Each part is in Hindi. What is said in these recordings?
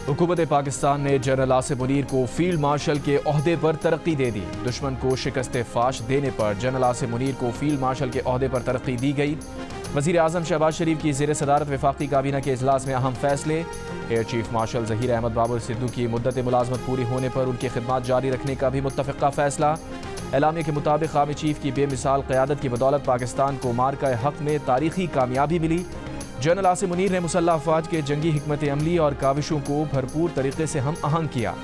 हुकूमत पाकिस्तान ने जनरल आसिम मुनीर को फील्ड मार्शल के ओहदे पर तरक्की दे दी। दुश्मन को शिकस्त फाश देने पर जनरल आसिम मुनीर को फील्ड मार्शल के ओहदे पर तरक्की दी गई। वज़ीर आज़म शहबाज शरीफ की ज़ेर सदारत वफाकी काबीना के इजलास में अहम फैसले। Air chief marshal Zaheer Ahmed Babar Sidhu की मुद्दत मुलाजमत पूरी होने पर उनकी खिदमत जारी रखने का भी मुत्तफ़िक़ा फैसला। एलामिया के मुताबिक आर्मी चीफ की बेमिसाल क़यादत की बदौलत पाकिस्तान को मार्का हक़ में तारीखी कामयाबी मिली। जनरल आसिम मुनीर ने मुसल्लह अफ़वाज के जंगी हिकमत अमली और काविशों को भरपूर तरीके से हम आहंग किया।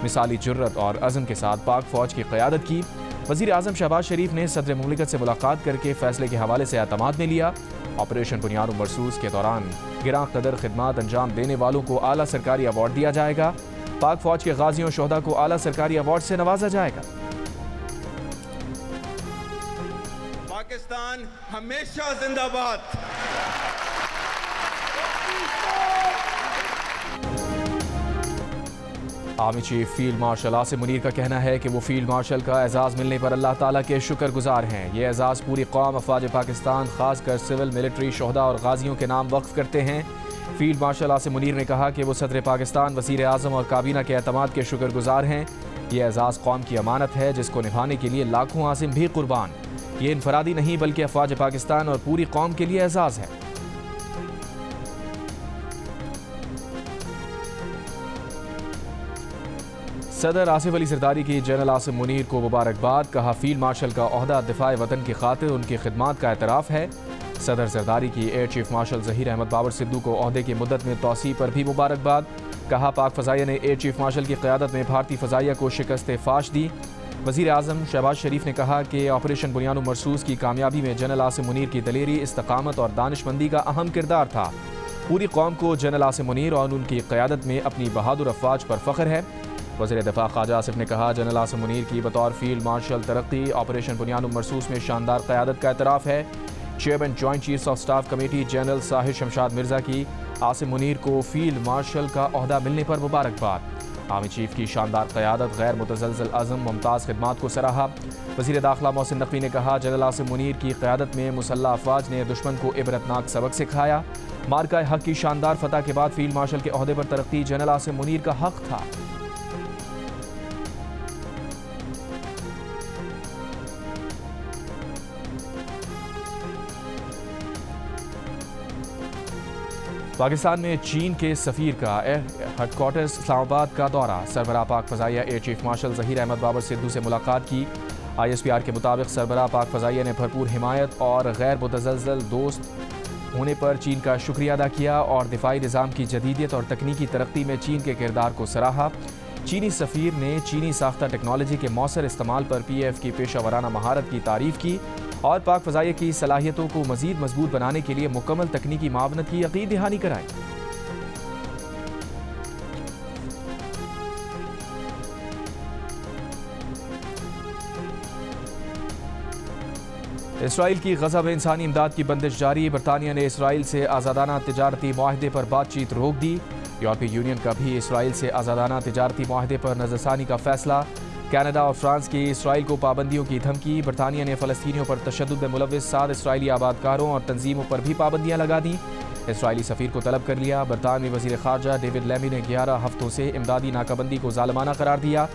मिसाली जुर्रत और अज़म के साथ पाक फ़ौज की क़यादत की। वज़ीर आज़म शहबाज शरीफ ने सदर मुमलिकत से मुलाकात करके फ़ैसले के हवाले से एतमाद में लिया। ऑपरेशन बुनियाद मरसूस के दौरान गिरां कदर खिदमात अंजाम देने वालों को आला सरकारी अवार्ड दिया जाएगा। पाक फ़ौज के गाजियों शोहदा को आला सरकारी अवार्ड से नवाजा जाएगा। पाकिस्तान हमेशा जिंदाबाद। Army chief field marshal Asim Munir का कहना है कि वो फील्ड मार्शल का एजाज़ मिलने पर अल्लाह ताला के शुक्रगुजार हैं। ये एजाज़ पूरी कौम अफवाज पाकिस्तान खासकर सिविल मिलिट्री शोहदा और गाजियों के नाम वक्फ करते हैं। फील्ड मार्शल आसिम मुनीर ने कहा कि वो सदर पाकिस्तान वज़ीर आज़म और काबीना के एतमाद के शुक्रगुजार हैं। ये एजाज़ कौम की अमानत है जिसको निभाने के लिए लाखों आसिम भी कुर्बान। ये इनफरादी नहीं बल्कि अफवाज पाकिस्तान और पूरी कौम के लिए एजाज़ है। सदर आसिफ अली जरदारी की जनरल आसिम मुनीर को मुबारकबाद। कहा फील्ड मार्शल का ओहदा दिफाए वतन की खातिर उनकी खिदमात का एतराफ़ है। सदर जरदारी की air chief marshal Zaheer Ahmed Babar Sidhu को ओहदे की मुद्दत में तोसी पर भी मुबारकबाद। कहा पाक फ़ज़ाइया ने एयर चीफ मार्शल की क़यादत में भारतीय फ़ज़ाइया को शिकस्त फाश दी। वज़ीर आज़म शहबाज शरीफ ने कहा कि ऑपरेशन बुनियाद मरसूस की कामयाबी में जनरल आसिम मुनीर की दलेरी, इस्तकामत और दानिशमंदी का अहम किरदार था। पूरी कौम को जनरल आसिम मुनीर और उनकी क़यादत में अपनी बहादुर अफवाज पर फ़ख्र है। वज़ीर दिफ़ा ख्वाजा आसिफ ने कहा जनरल आसिम मुनीर की बतौर फील्ड मार्शल तरक्की ऑपरेशन बुनियाद मरसूस में शानदार क़यादत का एतराफ़ है। Chairman joint chiefs of staff committee general Sahir Shamshad Mirza की आसिम मुनीर को फील्ड मार्शल का ओहदा मिलने पर मुबारकबाद। आर्मी चीफ की शानदार क़यादत, गैर मुतज़लज़ल अज़म, मुमताज़ खिदमात को सराहा। वज़ीर दाखिला मोहसिन नकवी ने कहा जनरल आसिम मुनीर की क़यादत में मुसल्लह अफ़वाज ने दुश्मन को इबरतनाक सबक सिखाया। मार्का हक़ की शानदार फतह के बाद फील्ड मार्शल के ओहदे पर तरक्की जनरल आसिम मुनीर का हक़ था। पाकिस्तान में चीन के सफ़ीर का हेडक्वार्टर्स इस्लामाबाद का दौरा। सरबराह पाक फ़ज़ाइया air chief marshal Zaheer Ahmed Babar Sidhu से मुलाकात की। ISPR के मुताबिक सरबराह पाक फ़ज़ाइया ने भरपूर हिमायत और गैर मुतज़लज़ल दोस्त होने पर चीन का शुक्रिया अदा किया और दिफाई निज़ाम की जदीदियत और तकनीकी तरक्की में चीन के किरदार को सराहा। चीनी सफ़ीर ने चीनी साख्ता टेक्नोलॉजी के मौसर इस्तेमाल पर PAF की पेशा वराना महारत की तारीफ़ की और पाक फ़ज़ाइया की सलाहियतों को मज़ीद मजबूत बनाने के लिए मुकम्मल तकनीकी मावनत की यकीन दहानी कराई। इसराइल की गज़ा में इंसानी इमदाद की बंदिश जारी। बरतानिया ने इसराइल से आज़ादाना तिजारती मुआहदे पर बातचीत रोक दी। यूरोपीय यूनियन का भी इसराइल से आज़ादाना तिजारती मुआहदे पर नज़रसानी का फैसला। कनाडा और फ्रांस की इसराइल को पाबंदियों की धमकी। बरतानिया ने फ़लस्तीनियों पर तशद्दुद में मुलव्विस 7 इसराइली आबादकारों और तंजीमों पर भी पाबंदियाँ लगा दी। इसराइली सफ़ीर को तलब कर लिया। बरतानवी वज़ीर ख़ारजा डेविड लेमी ने 11 हफ्तों से इमदादी नाकाबंदी को ज़ालिमाना करार दिया।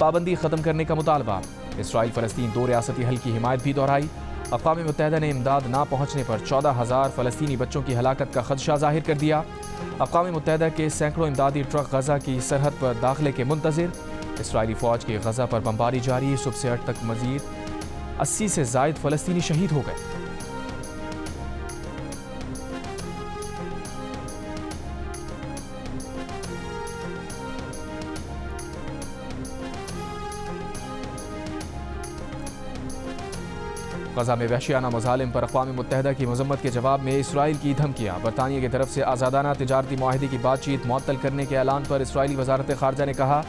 पाबंदी ख़त्म करने का मुतालबा। इसराइल फ़लस्तीन 2 रियासती हल की हिमायत भी दोहराई। अक़वाम मुत्तहिदा ने इमदाद ना पहुँचने पर 14,000 फ़लस्तीनी बच्चों की हलाकत का खदशा ज़ाहिर कर दिया। अक़वाम मुत्तहिदा के सैकड़ों इमदादी ट्रक गज़ा की सरहद पर दाखिले के मुंतज़िर। इसराइली फ़ौज की गज़ा पर बमबारी जारी। सुबह से 8 तक मज़ीद 80 से ज़ायद फ़लस्तीनी शहीद हो गए। गज़ा में वहशियाना मज़ालिम पर अक़वाम मुत्तहिदा की मज़म्मत के जवाब में इसराइल की धमकियाँ। बरतानिया की तरफ से आज़ादाना तिजारती मुआहदे की बातचीत मुअत्तल करने के ऐलान पर इसराइली वज़ारत ख़ारजा ने कहा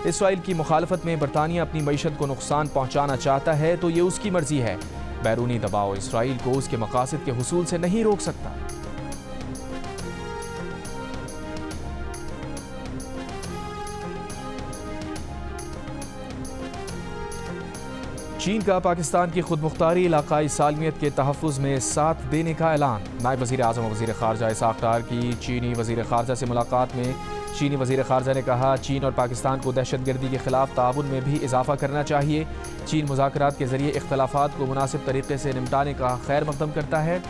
इसराइल की मुखालफत में बरतानिया अपनी मईशत को नुकसान पहुँचाना चाहता है तो ये उसकी मर्ज़ी है। बैरूनी दबाव इसराइल को उसके मकासद के हुसूल से नहीं रोक सकता। चीन का पाकिस्तान की खुद मुख्तारी इलाकाई सालमियत के तहफ़्फ़ुज़ में साथ देने का ऐलान। नायब वज़ीर आज़म और वज़ीर ख़ारजा इसाक़ डार की चीनी वज़ीर ख़ारजा से मुलाकात में चीनी वज़ीर ख़ारजा ने कहा, चीन और पाकिस्तान को दहशतगर्दी के ख़िलाफ़ ताउन में भी इजाफ़ा करना चाहिए। चीन मुज़ाकरात के ज़रिए इख्तलाफ़ात को मुनासिब तरीक़े से निपटाने का खैर मक़दम करता है।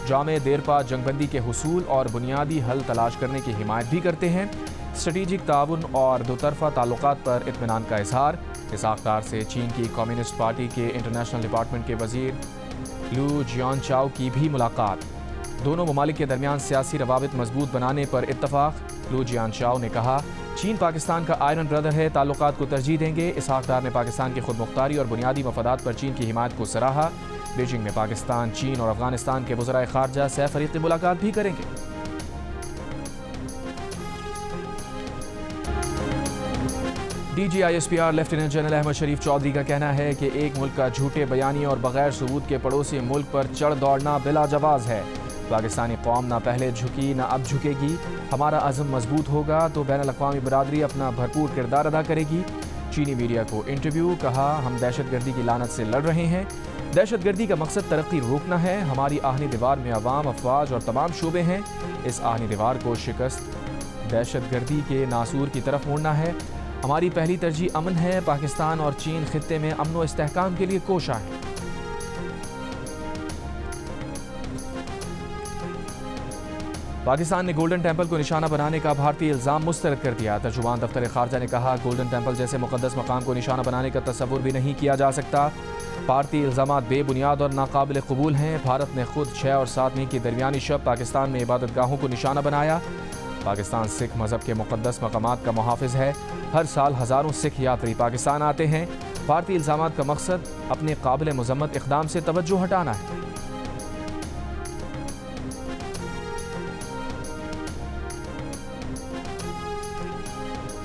जामे देरपा जंगबंदी के हुसूल और बुनियादी हल तलाश करने की हिमायत भी करते हैं। स्ट्रेटिजिक ताउन और दोतरफ़ा ताल्लुकात पर इत्मीनान का इज़हार। इसाक़ डार से चीन की कम्युनिस्ट पार्टी के इंटरनेशनल डिपार्टमेंट के वज़ीर लू जियानचाओ की भी मुलाकात। दोनों ममालिक के दरमियान सियासी रवाबित मजबूत बनाने पर इत्तफ़ाक़। लू जियानचाओ ने कहा, चीन पाकिस्तान का आयरन ब्रदर है, ताल्लुकात को तरजीह देंगे। इसाक़ डार ने पाकिस्तान की खुद मुख्तारी और बुनियादी मफादात पर चीन की हिमायत को सराहा। बीजिंग में पाकिस्तान, चीन और अफगानिस्तान के वज़राए ख़ारजा सैफ अरीक़ी मुलाकात भी करेंगे। DGISPR लेफ्टिनेंट जनरल अहमद शरीफ चौधरी का कहना है कि एक मुल्क का झूठे बयानी और बगैर सबूत के पड़ोसी मुल्क पर चढ़ दौड़ना बिला जवाज़ है। पाकिस्तानी कौम ना पहले झुकी ना अब झुकेगी। हमारा अज़म मजबूत होगा तो बैनुल अक़वामी बरादरी अपना भरपूर किरदार अदा करेगी। चीनी मीडिया को इंटरव्यू। कहा, हम दहशतगर्दी की लानत से लड़ रहे हैं। दहशतगर्दी का मकसद तरक्की रोकना है। हमारी आहनी दीवार में अवाम, अफवाज और तमाम शोबे हैं। इस आहनी दीवार को शिकस्त दहशतगर्दी के नासूर की तरफ मोड़ना है। हमारी पहली तरजीह अमन है। पाकिस्तान और चीन खित्ते में अमन व इस्तेहकाम के लिए कोशा है। पाकिस्तान ने गोल्डन टेम्पल को निशाना बनाने का भारतीय इल्ज़ाम मुस्तरद कर दिया। तर्जुमान दफ्तर ख़ारजा ने कहा, गोल्डन टेम्पल जैसे मुक़द्दस मकाम को निशाना बनाने का तस्वुर भी नहीं किया जा सकता। भारतीय इल्ज़ामात बेबुनियाद और नाकाबिल कबूल हैं। भारत ने खुद 6 और 7 मई की दरमियानी शब पाकिस्तान में इबादतगाहों को निशाना बनाया। पाकिस्तान सिख मज़हब के मुक़द्दस मकामात का मुहाफ़िज़ है। हर साल हज़ारों सिख यात्री पाकिस्तान आते हैं। भारतीय इल्ज़ामात का मकसद अपने काबिल मज़म्मत इक़दाम से तवज्जो हटाना है।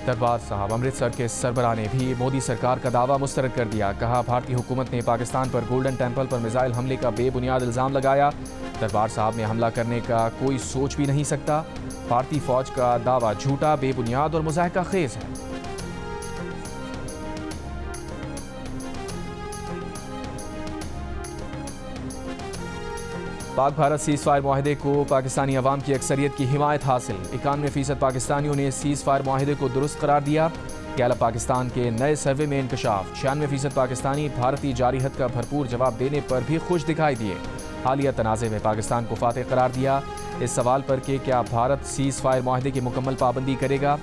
दरबार साहब अमृतसर के सरबराह ने भी मोदी सरकार का दावा मुस्तरद कर दिया। कहा, भारतीय हुकूमत ने पाकिस्तान पर गोल्डन टेम्पल पर मिसाइल हमले का बेबुनियाद इल्ज़ाम लगाया। दरबार साहब ने हमला करने का कोई सोच भी नहीं सकता। भारतीय फ़ौज का दावा झूठा, बेबुनियाद और मुज़ाहिका खेज़ है। पाक भारत सीज़ फायर माहिदे को पाकिस्तानी अवाम की अक्सरियत की हिमायत हासिल। 91% पाकिस्तानियों ने सीज़ फायर माहिदे को दुरुस्त करार दिया। गैलप पाकिस्तान के नए सर्वे में इंकशाफ। 96% पाकिस्तानी भारतीय जारिहत का भरपूर जवाब देने पर भी खुश दिखाई दिए। हालिया तनाज़े में पाकिस्तान को फातेह करार दिया। इस सवाल पर कि क्या भारत सीज़ फायर माहिदे की मुकम्मल पाबंदी करेगा,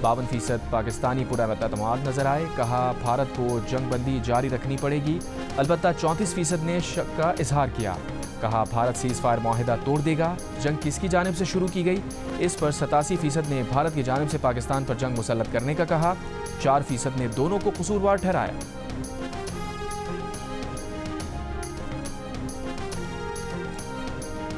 52% पाकिस्तानी पुरअतमाद नजर आए। कहा, भारत को जंगबंदी जारी रखनी पड़ेगी। अलबत्ता 34% ने शक का इजहार किया। कहा, भारत सीज़ फायर माहिदा तोड़ देगा। जंग किसकी जानिब से शुरू की गई, इस पर 87% ने भारत की जानिब से पाकिस्तान पर जंग मुसल्लत करने का कहा। 4% ने दोनों को कसूरवार ठहराया।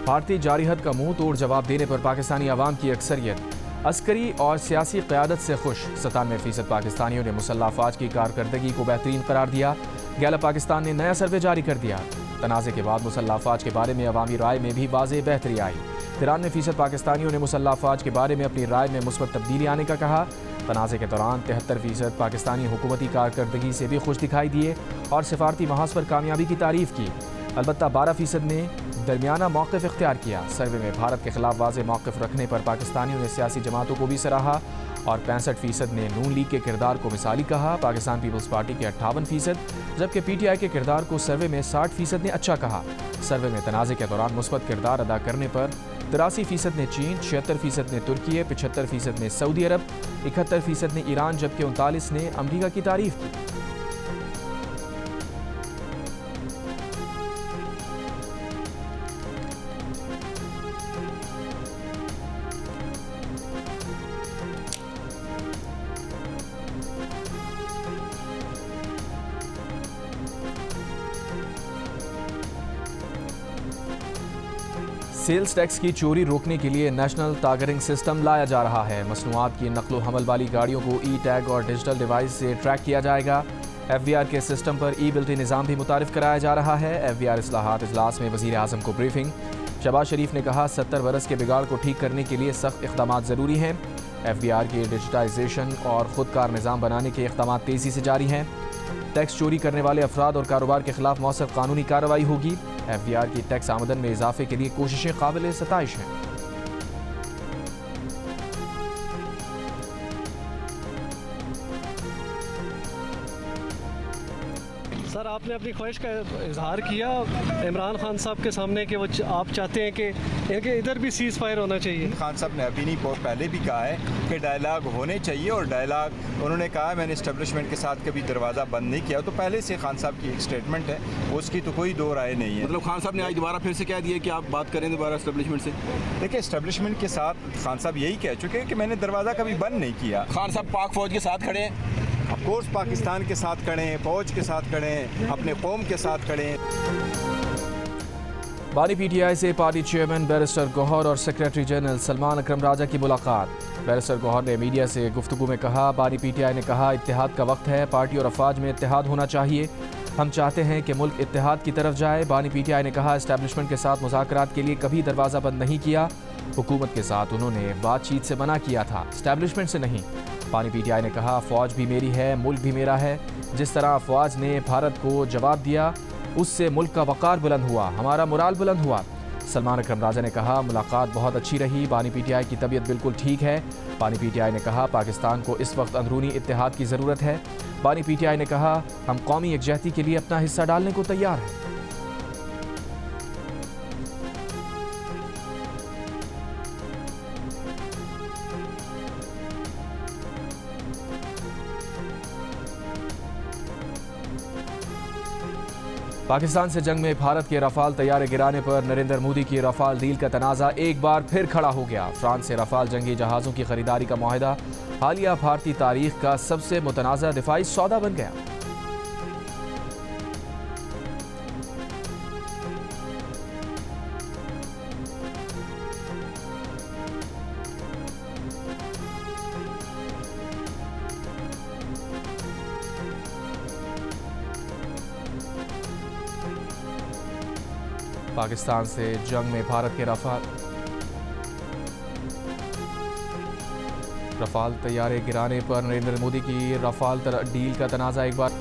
भारतीय जारिहत का मुंह तोड़ जवाब देने पर पाकिस्तानी अवाम की अक्सरियत अस्करी और सियासी क़यादत से खुश। 97% पाकिस्तानियों ने मुसल्लह अफवाज की कारकर्दगी को बेहतरीन करार दिया। गैलप पाकिस्तान ने नया सर्वे जारी कर दिया। तनाज़े के बाद मुसल्लह अफवाज के बारे में अवामी राय में भी वाज़ेह बेहतरी आई। 93% पाकिस्तानियों ने मुसल्लह अफवाज के बारे में अपनी राय में मुस्बत तब्दीली आने का कहा। तनाज़े के दौरान 73% पाकिस्तानी हुकूमती कारकर्दगी से भी खुश दिखाई दिए और सिफारती महाज पर कामयाबी की तारीफ़ की। अलबत्ता 12% ने दरमियाना मौक़िफ़ इख्तियार किया। सर्वे में भारत के खिलाफ वाज़ेह मौक़िफ़ रखने पर पाकिस्तानियों ने सियासी जमातों को भी सराहा और 65% ने नून लीग के किरदार को मिसाली कहा। पाकिस्तान पीपल्स पार्टी के 58%, जबकि PTI के किरदार को सर्वे में 60% ने अच्छा कहा। सर्वे में तनाज़े के दौरान मुस्बत किरदार अदा करने पर 83% ने चीन, 76% ने तुर्की, 75% ने सऊदी अरब, 71% ने ईरान, जबकि 39 ने अमरीका की तारीफ़ की। सेल्स टैक्स की चोरी रोकने के लिए नेशनल टैगरिंग सिस्टम लाया जा रहा है। मसनूआत की नकलो हमल वाली गाड़ियों को ई टैग और डिजिटल डिवाइस से ट्रैक किया जाएगा। FBR के सिस्टम पर ई बिल्टी निज़ाम भी मुतारिफ कराया जा रहा है। FBR इस्लाहात इजलास में वज़ीर आज़म को ब्रीफिंग। शहबाज शरीफ ने कहा, 70 बरस के बिगाड़ को ठीक करने के लिए सख्त इक़दामात ज़रूरी हैं। FBR की डिजिटाइजेशन और ख़ुदकार निज़ाम बनाने के इक़दामात तेज़ी से जारी हैं। टैक्स चोरी करने वाले अफराद और कारोबार के खिलाफ मौसर कानूनी कार्रवाई होगी। FDR की टैक्स आमदन में इजाफे के लिए कोशिशें काबिल सताइश हैं। सर, आपने अपनी ख्वाहिश का इजहार किया इमरान खान साहब के सामने कि वो आप चाहते हैं कि इनके इधर भी सीज़ फायर होना चाहिए। खान साहब ने अभी नहीं पहले भी कहा है कि डायलाग होने चाहिए, और डायलाग उन्होंने कहा मैंने इस्टेब्लिशमेंट के साथ कभी दरवाज़ा बंद नहीं किया। तो पहले से खान साहब की एक स्टेटमेंट है, उसकी तो कोई दो राय नहीं है। मतलब खान साहब ने आज दोबारा फिर से कह दिया कि आप बात करें दोबारा इस्टेब्लिशमेंट से। देखिए, इस्टेब्लिशमेंट के साथ खान साहब यही कह चुके हैं कि मैंने दरवाज़ा कभी बंद नहीं किया। खान साहब पाक फौज के साथ खड़े हैं, ऑफकोर्स पाकिस्तान के साथ खड़े हैं, फौज के साथ खड़े हैं, अपने कौम के साथ खड़े हैं। बानी PTI से पार्टी चेयरमैन बैरिस्टर गौहर और सेक्रेटरी जनरल सलमान अकरम राजा की मुलाकात। बैरिस्टर गौहर ने मीडिया से गुफ्तगू में कहा, बानी PTI ने कहा इत्तेहाद का वक्त है, पार्टी और अफवाज में इत्तेहाद होना चाहिए। हम चाहते हैं कि मुल्क इत्तेहाद की तरफ जाए। बानी PTI ने कहा इस्टेब्लिशमेंट के साथ मुज़ाकरात के लिए कभी दरवाज़ा बंद नहीं किया। हुकूमत के साथ उन्होंने बातचीत से मना किया था, इस्टेब्लिशमेंट से नहीं। बानी PTI ने कहा फ़ौज भी मेरी है, मुल्क भी मेरा है। जिस तरह अफवाज ने भारत को जवाब दिया उससे मुल्क का वक़ार बुलंद हुआ, हमारा मुराल बुलंद हुआ। सलमान अकरम राजा ने कहा मुलाकात बहुत अच्छी रही, बानी PTI की तबीयत बिल्कुल ठीक है। बानी PTI ने कहा पाकिस्तान को इस वक्त अंदरूनी इत्तेहाद की ज़रूरत है। बानी PTI ने कहा हम कौमी यकजहती के लिए अपना हिस्सा डालने को तैयार हैं। पाकिस्तान से जंग में भारत के रफाल तैयारे गिराने पर नरेंद्र मोदी की रफाल डील का तनाज़ा एक बार फिर खड़ा हो गया। फ्रांस से रफाल जंगी जहाज़ों की खरीदारी का मुआहदा हालिया भारतीय तारीख का सबसे मुतनाज़ा दिफाई सौदा बन गया। पाकिस्तान से जंग में भारत के रफाल तैयारे गिराने पर नरेंद्र मोदी की रफाल डील का तनाज़ा एक बार।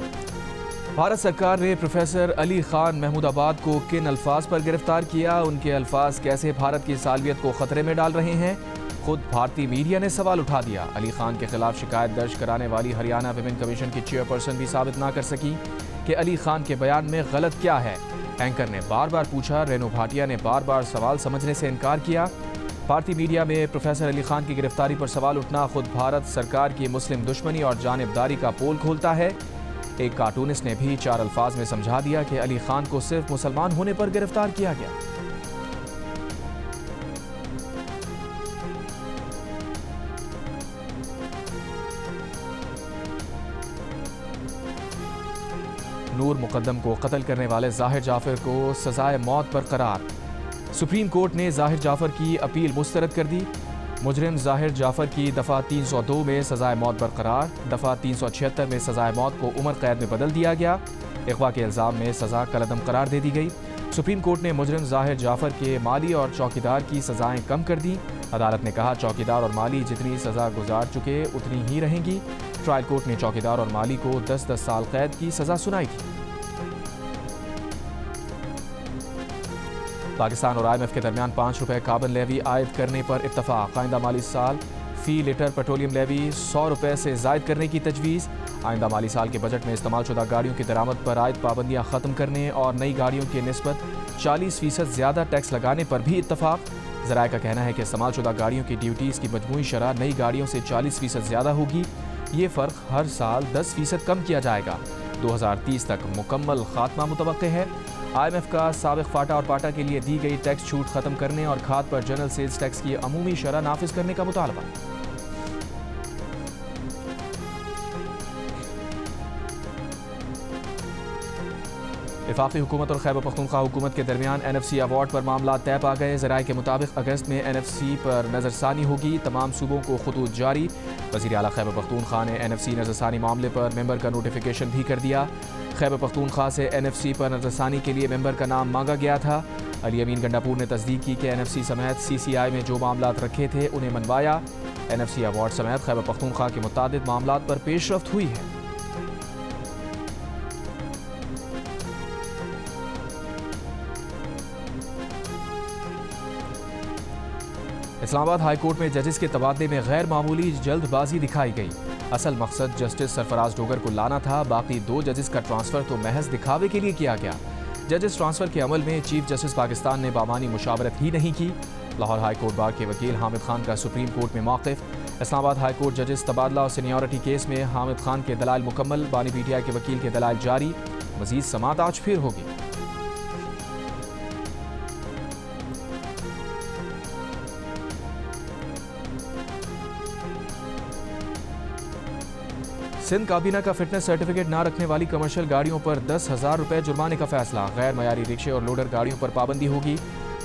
भारत सरकार ने प्रोफेसर अली खान महमूदाबाद को किन अल्फाज पर गिरफ्तार किया, उनके अल्फाज कैसे भारत की सालवियत को खतरे में डाल रहे हैं, खुद भारतीय मीडिया ने सवाल उठा दिया। अली खान के खिलाफ शिकायत दर्ज कराने वाली हरियाणा विमेन कमीशन की चेयरपर्सन भी साबित ना कर सकी कि अली खान के बयान में गलत क्या है। एंकर ने बार बार पूछा, रेनू भाटिया ने बार बार सवाल समझने से इनकार किया। भारतीय मीडिया में प्रोफेसर अली खान की गिरफ्तारी पर सवाल उठना खुद भारत सरकार की मुस्लिम दुश्मनी और जानिबदारी का पोल खोलता है। एक कार्टूनिस्ट ने भी 4 अल्फाज में समझा दिया कि अली खान को सिर्फ मुसलमान होने पर गिरफ्तार किया गया। नूर मुकद्दम को कत्ल करने वाले जाहिर जाफर को सजाए मौत पर करार। सुप्रीम कोर्ट ने जाहिर जाफर की अपील मुस्तरद कर दी। मुजरिम जाहिर जाफर की दफ़ा 302 में सजाए मौत बरकरार, दफ़ा 376 में सजाए मौत को उम्र कैद में बदल दिया गया। अगवा के इल्ज़ाम में सज़ा कलअदम करार दे दी गई। सुप्रीम कोर्ट ने मुजरिम जाहिर जाफर के माली और चौकीदार की सज़ाएँ कम कर दी। अदालत ने कहा चौकीदार और माली जितनी सज़ा गुजार चुके उतनी ही रहेंगी। ट्रायल कोर्ट ने चौकीदार और माली को 10-10 साल कैद की सज़ा सुनाई थी। पाकिस्तान और IMF के दरमियान 5 रुपये कार्बन लेवी आयद करने पर इत्तफाक। आइंदा माली साल फी लीटर पेट्रोलियम लेवी 100 रुपये से जायद करने की तजवीज़। आइंदा माली साल के बजट में इस्तेमालशुदा गाड़ियों की दरामद पर आयद पाबंदियाँ ख़त्म करने और नई गाड़ियों की निस्बत 40% ज़्यादा टैक्स लगाने पर भी इत्तफाक। ज़राए का कहना है कि इस्तेमालशुदा गाड़ियों की ड्यूटीज़ की मजमूई शरह नई गाड़ियों से 40% ज़्यादा होगी। ये फ़र्क हर साल 10% कम किया जाएगा। 2030 तक मुकम्मल खात्मा मुतवक्के है। IMF का साबिक फाटा और पाटा के लिए दी गई टैक्स छूट खत्म करने और खाद पर जनरल सेल्स टैक्स की अमूमी शरह नाफिज करने का मुतालबा। वफाकी हुकूमत और खैबर पख्तूनख्वा हुकूमत के दरमियान NFC अवार्ड पर मामला तय पा गए। ज़राए के मुताबिक अगस्त में NFC पर नज़रसानी होगी। तमाम सूबों को खतूत जारी। वज़ीर आला खैबर पख्तूनख्वा ने NFC नज़रसानी मामले पर मेंबर का नोटिफिकेशन भी कर दिया। खैबर पख्तूनख्वा से NFC पर नज़रसानी के लिए मेंबर का नाम मांगा गया था। अली अमीन गंडापुर ने तस्दीक की कि NFC समेत CCI में जो मामलात रखे थे उन्हें मनवाया। NFC अवार्ड समेत खैबर पख्तूनख्वा के मुतादिद मामलात पर पेशरफ्त हुई है। इस्लामाबाद हाई कोर्ट में जजेस के तबादले में गैर मामूली जल्दबाजी दिखाई गई। असल मकसद जस्टिस सरफराज डोगर को लाना था, बाकी 2 जजेस का ट्रांसफर तो महज दिखावे के लिए किया गया। जजेस ट्रांसफर के अमल में चीफ जस्टिस पाकिस्तान ने बामानी मुशावरत ही नहीं की। लाहौर हाई कोर्ट बार के वकील हामिद खान का सुप्रीम कोर्ट में मौक़िफ़। इस्लामाबाद हाई कोर्ट जजेस तबादला और सीनियरिटी केस में हामिद खान के दलाइल मुकम्मल, बानी पीटीआई के वकील के दलाइल जारी। मजीद समाअत आज फिर होगी। सिंध काबीना का फिटनेस सर्टिफिकेट ना रखने वाली कमर्शियल गाड़ियों पर 10,000 रुपये जुर्माने का फैसला। गैर मयारी रिक्शे और लोडर गाड़ियों पर पाबंदी होगी।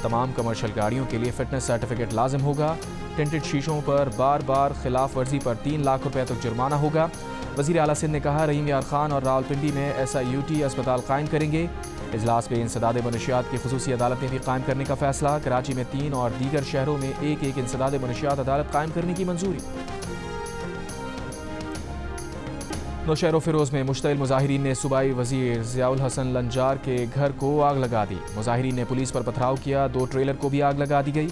तमाम कमर्शियल गाड़ियों के लिए फिटनेस सर्टिफिकेट लाजिम होगा। टिंटेड शीशों पर बार बार खिलाफ वर्जी पर 3 लाख रुपये तक जुर्माना होगा। वज़ीर आला सिंध ने कहा, रहीम यार खान और रावलपिंडी में SIUT अस्पताल कायम करेंगे। इजलास में इंसदाद मनशियात की खुसूसी अदालतें भी कायम करने का फैसला। कराची में 3 और दीगर शहरों में एक इंसदाद मनशियात अदालत कायम करने की मंजूरी। नौशहर फिरोज में मुश्तइल मुजाहिरीन ने सूबाई वजीर ज़ियाउल हसन लंजार के घर को आग लगा दी। मुजाहिरीन ने पुलिस पर पथराव किया, 2 ट्रेलर को भी आग लगा दी गई।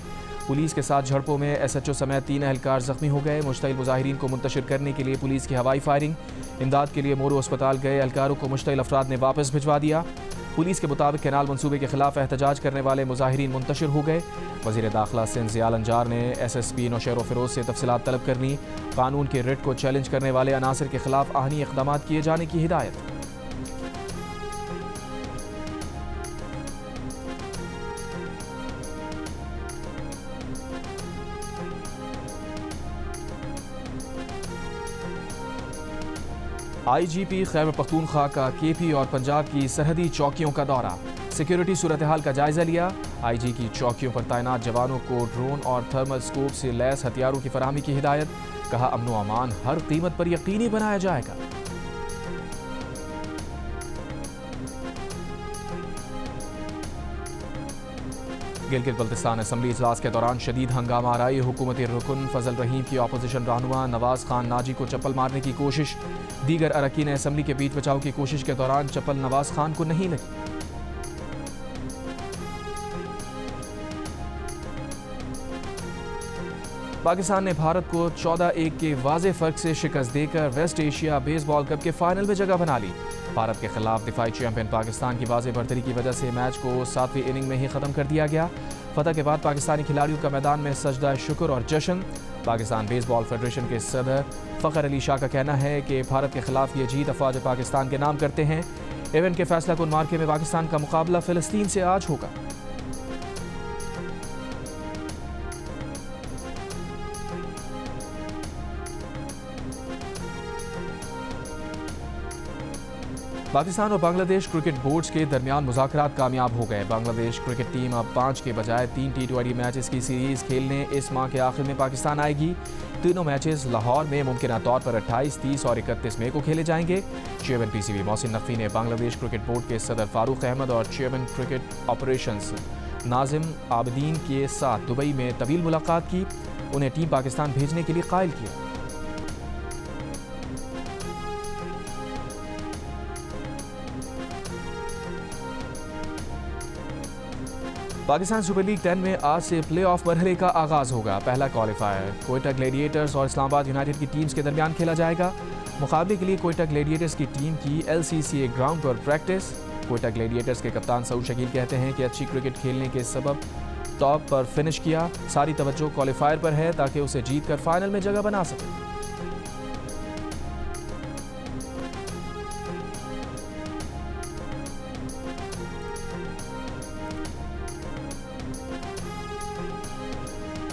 पुलिस के साथ झड़पों में SHO समेत 3 एहलकार जख्मी हो गए। मुश्तइल मुजाहिरीन को मुंतशिर करने के लिए पुलिस की हवाई फायरिंग। इमदाद के लिए मोरू अस्पताल गए एहलकारों को मुश्तइल अफराद ने वापस भिजवा दिया। पुलिस के मुताबिक कैनाल मंसूबे के खिलाफ एहतजाज करने वाले मुजाहिरीन मुंतशिर हो गए। वज़ीर दाखिला सिंध ज़िया लंजार ने SSP नौशहर फिरोज से तफसीलात तलब कर ली। कानून के रिट को चैलेंज करने वाले अनासर के खिलाफ आहनी इक़दाम किए जाने की हिदायत। IGP खैबर पख्तूनख्वा का KP और पंजाब की सरहदी चौकियों का दौरा। सिक्योरिटी सूरत हाल का जायजा लिया। IG की चौकियों पर तैनात जवानों को ड्रोन और थर्मल स्कोप से लैस हथियारों की फराहमी की हिदायत। कहा, अमन व अमान हर कीमत पर यकीनी बनाया जाएगा। गिलगित बल्तिस्तान असम्बली इजलास के दौरान शदीद हंगामा आराई। हुकूमती रुकन फजल रहीम की अपोजिशन रहनुमा नवाज खान नाजी को चप्पल मारने की कोशिश। दीगर अरकान असम्बली के बीच बचाव की कोशिश के दौरान चप्पल नवाज खान को नहीं लगी। पाकिस्तान ने भारत को 14-1 के वाज़े फ़र्क से शिकस्त देकर वेस्ट एशिया बेसबॉल कप के फाइनल में जगह बना ली। भारत के खिलाफ दिफाई चैंपियन पाकिस्तान की वाज़े बर्तरी की वजह से मैच को 7वीं इनिंग में ही ख़त्म कर दिया गया। फतह के बाद पाकिस्तानी खिलाड़ियों का मैदान में सजदा शुक्र और जश्न। पाकिस्तान बेसबॉल फेडरेशन के सदर फ़खर अली शाह का कहना है कि भारत के खिलाफ ये जीत अफवाज पाकिस्तान के नाम करते हैं। इवेंट के फैसला कुन मार्के में पाकिस्तान का मुकाबला फ़िलिस्तीन से आज होगा। पाकिस्तान और बांग्लादेश क्रिकेट बोर्ड्स के दरमियान मुज़ाकरात कामयाब हो गए। बांग्लादेश क्रिकेट टीम अब 5 के बजाय 3 T20 मैचेस की सीरीज़ खेलने इस माह के आखिर में पाकिस्तान आएगी। तीनों मैचेस लाहौर में मुमकिन तौर पर 28, 30 और 31 मई को खेले जाएंगे। चेयरमैन PCB मोहसिन नकवी ने बांग्लादेश क्रिकेट बोर्ड के सदर फारूक अहमद और chairman cricket operations Nazim Abedin के साथ दुबई में तवील मुलाकात की। उन्हें टीम पाकिस्तान भेजने के लिए कायल किया। पाकिस्तान सुपर लीग 10 में आज से प्लेऑफ मरहले का आगाज होगा। पहला क्वालिफायर कोयटा ग्लेडिएटर्स और इस्लामाबाद यूनाइटेड की टीम्स के दरमियान खेला जाएगा। मुकाबले के लिए कोयटा ग्लेडिएटर्स की टीम की LCCA ग्राउंड पर प्रैक्टिस। कोयटा ग्लेडिएटर्स के कप्तान सऊद शकील कहते हैं कि अच्छी क्रिकेट खेलने के सबब टॉप पर फिनिश किया। सारी तवज्जो क्वालिफायर पर है ताकि उसे जीत कर फाइनल में जगह बना सके।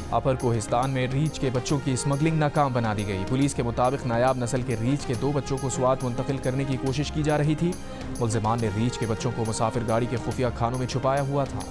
अपर कोहिस्तान में रीछ के बच्चों की स्मगलिंग नाकाम बना दी गई। पुलिस के मुताबिक नायाब नस्ल के रीछ के 2 बच्चों को स्वात मुंतकिल करने की कोशिश की जा रही थी। मुल्जिमान ने रीछ के बच्चों को मुसाफिर गाड़ी के खुफिया खानों में छुपाया हुआ था।